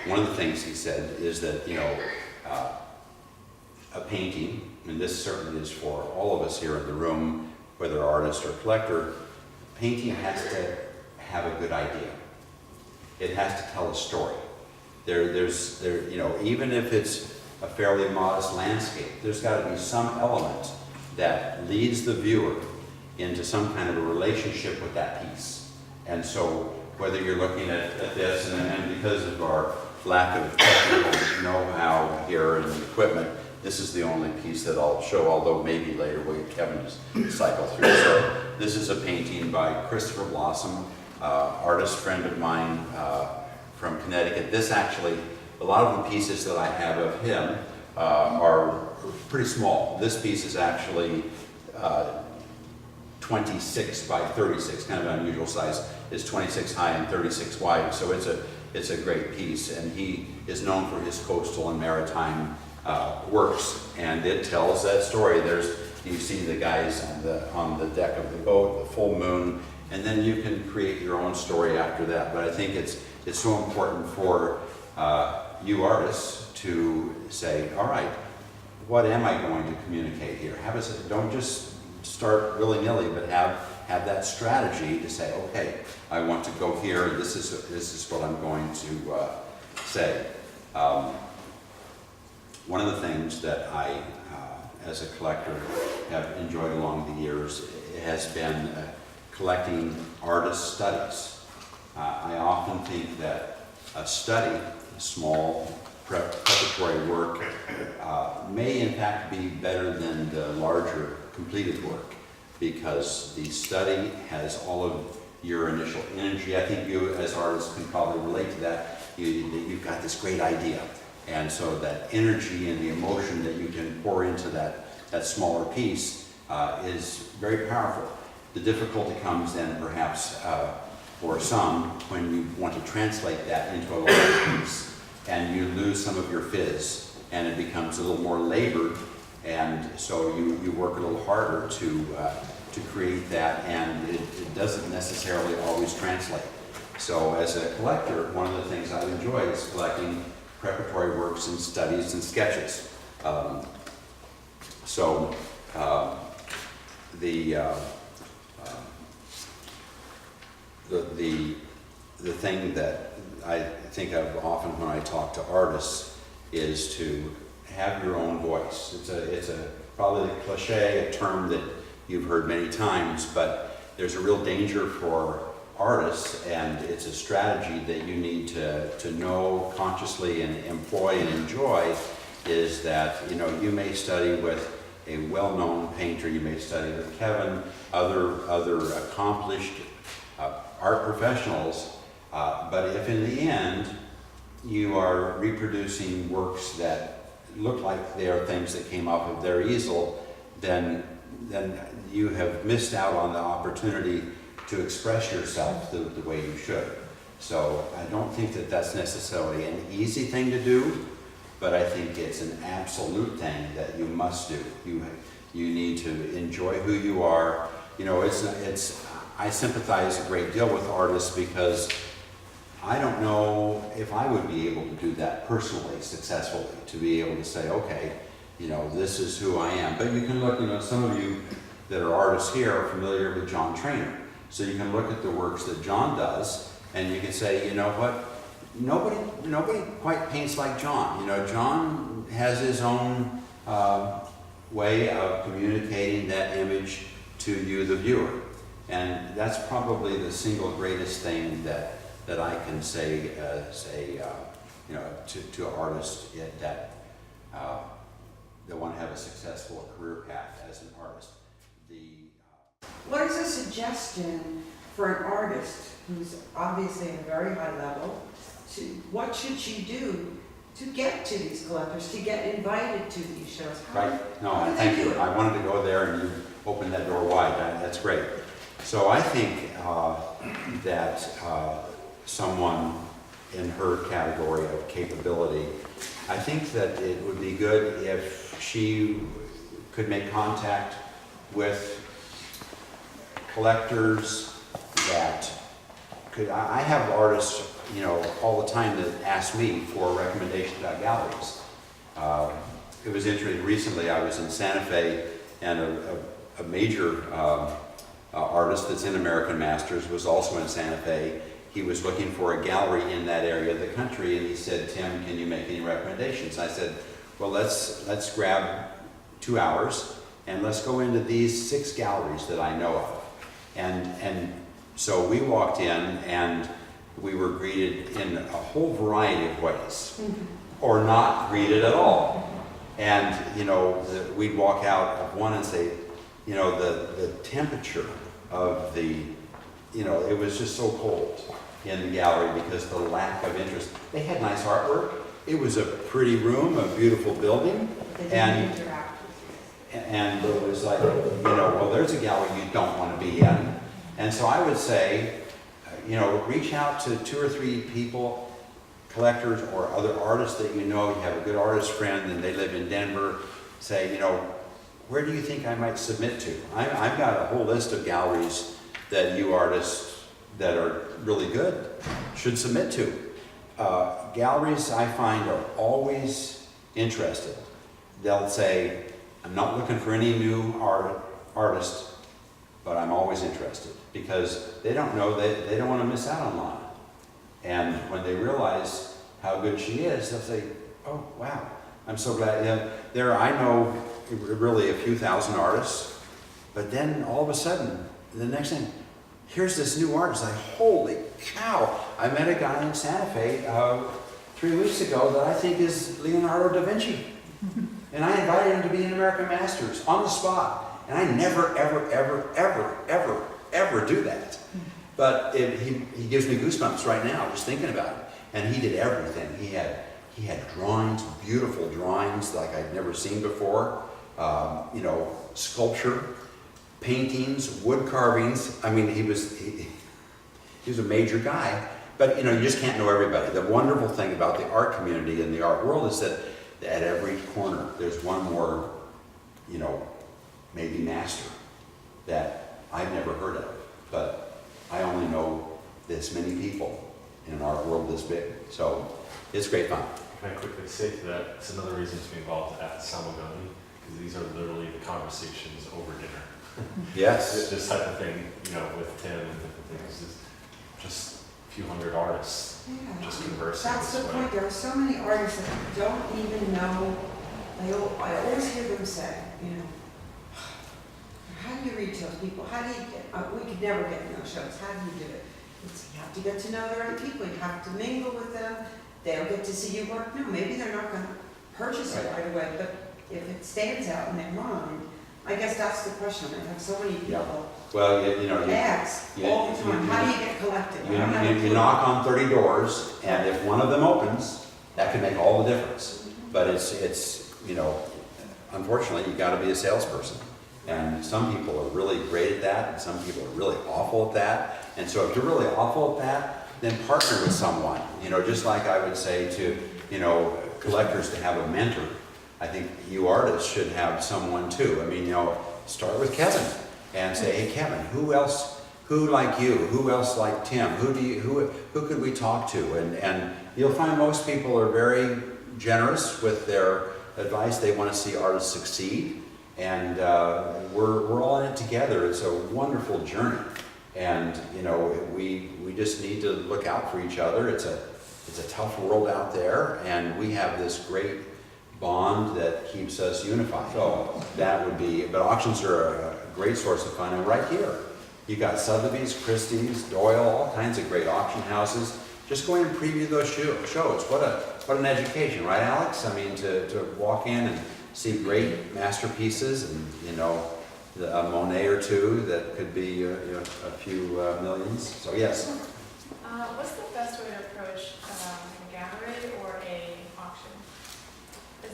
one of the things he said is that, a painting, and this certainly is for all of us here in the room, whether artist or collector, painting has to have a good idea. It has to tell a story. Even if it's a fairly modest landscape, there's got to be some element that leads the viewer into some kind of a relationship with that piece. And so whether you're looking at this, and because of our lack of technical know-how here and equipment, this is the only piece that I'll show, although maybe later we'll get Kevin to cycle through. So this is a painting by Christopher Blossom, artist friend of mine from Connecticut. This actually, a lot of the pieces that I have of him are pretty small. This piece is actually 26 by 36, kind of an unusual size. It's 26 high and 36 wide, so it's a great piece. And he is known for his coastal and maritime works, and it tells that story. You see the guys on the deck of the boat, the full moon, and then you can create your own story after that. But I think it's so important for you artists to say, all right, what am I going to communicate here? Don't just start willy-nilly, but have that strategy to say, okay, I want to go here. This is what I'm going to say. One of the things that I, as a collector, have enjoyed along the years has been collecting artist studies. I often think that a study, a small preparatory work, may in fact be better than the larger completed work, because the study has all of your initial energy. I think you as artists can probably relate to that. You've got this great idea, and so that energy and the emotion that you can pour into that smaller piece is very powerful. The difficulty comes then perhaps for some when you want to translate that into a larger piece, and you lose some of your fizz, and it becomes a little more labored, and so you work a little harder to create that, and it doesn't necessarily always translate. So as a collector, one of the things I enjoy is collecting preparatory works and studies and sketches. The thing that I think of often when I talk to artists is to have your own voice. It's probably a cliche, a term that you've heard many times, but there's a real danger for artists, and it's a strategy that you need to know consciously and employ and enjoy, is that you may study with a well-known painter, you may study with Kevin, other accomplished art professionals, but if in the end you are reproducing works that look like they are things that came off of their easel, then you have missed out on the opportunity to express yourself the way you should. So I don't think that that's necessarily an easy thing to do, but I think it's an absolute thing that you must do. You need to enjoy who you are. I sympathize a great deal with artists, because I don't know if I would be able to do that personally, successfully, to be able to say, okay, this is who I am. But you can look, some of you that are artists here are familiar with John Trainer. So you can look at the works that John does, and you can say, you know what, nobody quite paints like John. John has his own way of communicating that image to you, the viewer. And that's probably the single greatest thing that I can say to artists that want to have a successful career path as an artist. What is a suggestion for an artist who's obviously at a very high level? What should she do to get to these collectors, to get invited to these shows? Right. No, thank you. I wanted to go there, and you opened that door wide. That's great. So I think that someone in her category of capability, I think that it would be good if she could make contact with collectors that I have artists, you know, all the time that ask me for recommendations about galleries. It was interesting, recently I was in Santa Fe, and a major artist that's in American Masters was also in Santa Fe. He was looking for a gallery in that area of the country, and he said, "Tim, can you make any recommendations?" I said, "Well, let's grab 2 hours and let's go into these 6 galleries that I know of." And so we walked in and we were greeted in a whole variety of ways, or not greeted at all. And, you know, we'd walk out of one and say, you know, the temperature of the, you know, it was just so cold in the gallery because of the lack of interest. They had nice artwork. It was a pretty room, a beautiful building. And it was like, you know, well, there's a gallery you don't want to be in. And so I would say, you know, reach out to 2 or 3 people, collectors or other artists that you know. You have a good artist friend and they live in Denver. Say, you know, where do you think I might submit to? I've got a whole list of galleries that you artists that are really good should submit to. Galleries, I find, are always interested. They'll say, "I'm not looking for any new artist, but I'm always interested," because they don't know, they don't want to miss out on Lana. And when they realize how good she is, they'll say, "Oh, wow, I'm so glad." You know, I know really a few thousand artists, but then all of a sudden, the next thing, here's this new artist. Like, holy cow! I met a guy in Santa Fe 3 weeks ago that I think is Leonardo da Vinci. And I invited him to be in American Masters on the spot. And I never, ever, ever, ever, ever, ever do that. But he gives me goosebumps right now just thinking about it. And he did everything. He had drawings, beautiful drawings like I'd never seen before. You know, sculpture, paintings, wood carvings. I mean, he was a major guy. But you know, you just can't know everybody. The wonderful thing about the art community and the art world is that at every corner there's one more, you know, maybe master that I've never heard of. But I only know this many people in an art world this big. So it's great fun. Can I quickly say to that, it's another reason to be involved at Salmagundi, because these are literally the conversations over dinner. Yes. This type of thing, you know, with Tim and different things, is just a few hundred artists just conversing. That's this the way. point. There are so many artists that don't even know. I always hear them say, you know, "How do you reach those people? How do you get?" We could never get in those shows. How do you do it? You have to get to know the right people. You have to mingle with them. They'll get to see your work. No, maybe they're not going to purchase it right away, but if it stands out in their mind, I guess that's the question. I have so many people Well, you know, ask all the time, how do you get collected? I don't have a you clue. knock on 30 doors, and if one of them opens, that can make all the difference. But it's you know, unfortunately, you got to be a salesperson. And some people are really great at that, and some people are really awful at that. And so if you're really awful at that, then partner with someone. You know, just like I would say to, you know, collectors to have a mentor. I think you artists should have someone too. I mean, you know, start with Kevin and say, "Hey, Kevin, who like you? Who else like Tim? Who could we talk to?" And you'll find most people are very generous with their advice. They want to see artists succeed. And we're all in it together. It's a wonderful journey, and you know, we just need to look out for each other. It's a tough world out there, and we have this great bond that keeps us unified. So that would be. But auctions are a great source of fun, and right here, you got Sotheby's, Christie's, Doyle, all kinds of great auction houses. Just go in and preview those shows. What an education, right, Alex? I mean, to walk in and see great masterpieces, and you know, a Monet or two that could be you know, a few millions. So yes. What's the best way to approach a gallery or a auction?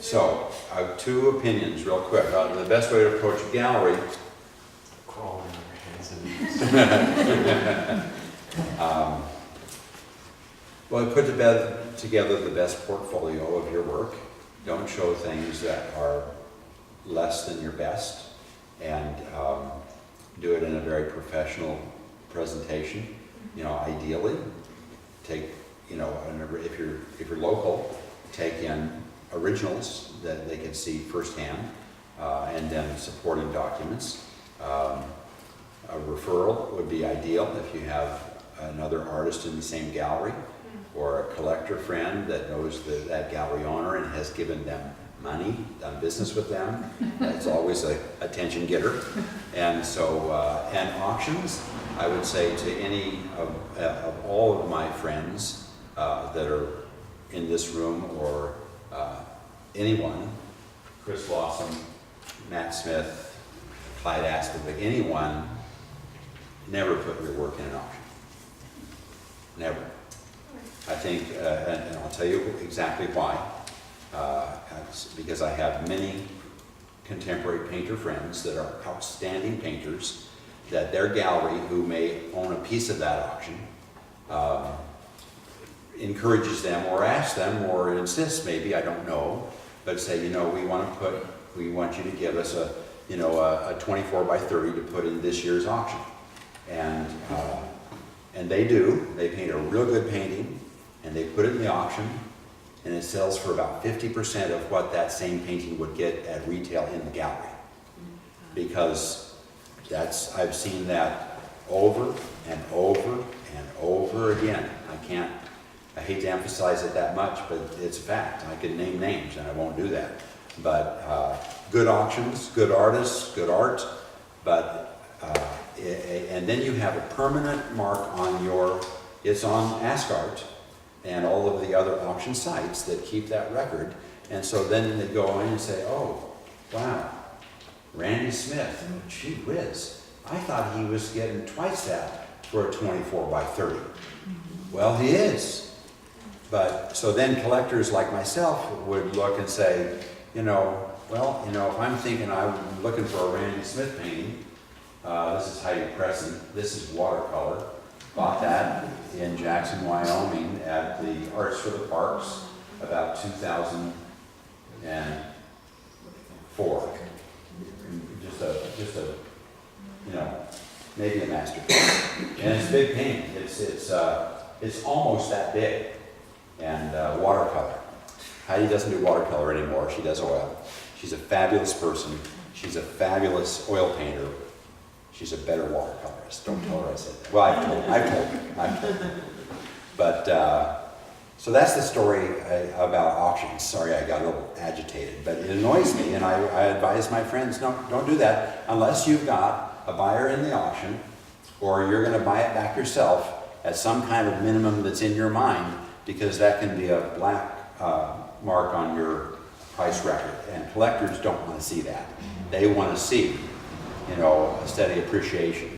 So 2 opinions, real quick. The best way to approach a gallery. Crawl in your hands and knees. Well, put together the best portfolio of your work. Don't show things that are less than your best, and do it in a very professional presentation. You know, ideally, take, you know, if you're local, take in originals that they can see firsthand, and then supporting documents. A referral would be ideal if you have another artist in the same gallery, or a collector friend that knows that gallery owner and has given them money, done business with them. That's always a attention getter. And so, and auctions, I would say to any of all of my friends that are in this room, or anyone, Chris Lawson, Matt Smith, Clyde Aston, but anyone, never put your work in an auction. Never. I think, and I'll tell you exactly why. Because I have many contemporary painter friends that are outstanding painters, that their gallery, who may own a piece of that auction, encourages them or asks them or insists, maybe, I don't know, but say, you know, we want you to give us a 24 by 30 to put in this year's auction. And they do. They paint a real good painting, and they put it in the auction, and it sells for about 50% of what that same painting would get at retail in the gallery. Because I've seen that over and over and over again. I hate to emphasize it that much, but it's a fact. I could name names, and I won't do that. But good auctions, good artists, good art, but and then you have a permanent mark on it's on AskArt and all of the other auction sites that keep that record. And so then they go in and say, oh, wow, Randy Smith, gee whiz, I thought he was getting twice that for a 24 by 30. Well, he is. But so then collectors like myself would look and say, if I'm thinking I'm looking for a Randy Smith painting, this is Heidi Crescent, this is watercolor. Bought that in Jackson, Wyoming at the Arts for the Parks about 2004. Just a maybe a masterpiece. And it's a big painting. It's almost that big. And watercolor. Heidi doesn't do watercolor anymore. She does oil. She's a fabulous person. She's a fabulous oil painter. She's a better watercolorist. Don't tell her I said that. Well, I've told her. But, so that's the story about auctions. Sorry, I got a little agitated, but it annoys me, and I advise my friends, no, don't do that unless you've got a buyer in the auction, or you're going to buy it back yourself at some kind of minimum that's in your mind, because that can be a black mark on your price record, and collectors don't want to see that. They want to see, a steady appreciation.